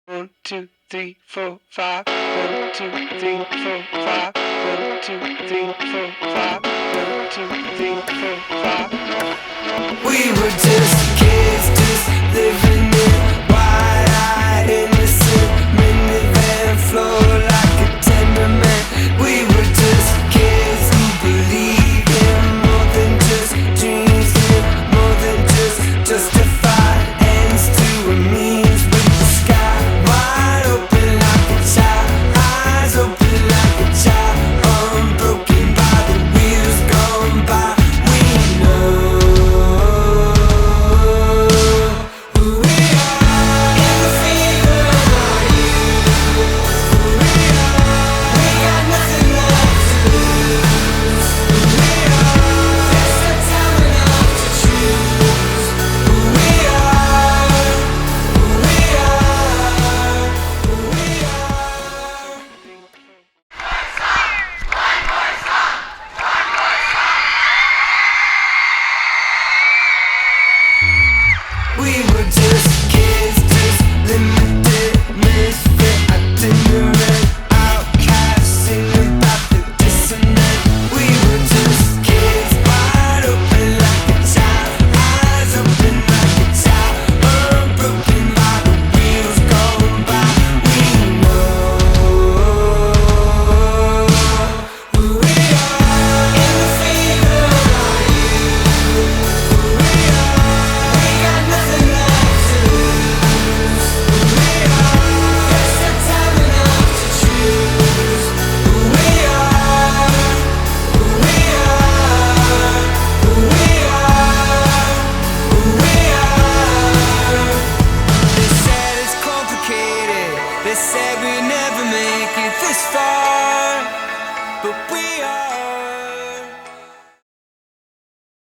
1, 2, 3, 4, 5. 1, 2, 3, 4, 5. 1, 2, 3, 4, 5. 1, 2, 3, 4, 5. We were just kids, just living in wide-eyed innocent minivan flow like a tenement. We were just kids who believed in more than just dreams, in more than just justified ends to a means. With the sky wide open like a child, eyes open like a child, unbroken by the wheels gone by. We know who we are in the fever of our youth. Who we are, we got nothing left to lose. Who we are, there's no time enough to choose. Who we are, who we are, who we are. We were just kids, just limited, misfit, itinerant, outcast, singing about the dissonant. We were just kids, wide open like a child, eyes open like a child, unbroken by the wheels gone by. We know who we are in the fever of our youth. Who we are, we got nothing left to lose. Who we are, there's no time enough to choose. Who we are, who we are, who we are, who we are. They said it's complicated. They said we never make it this far, but we are.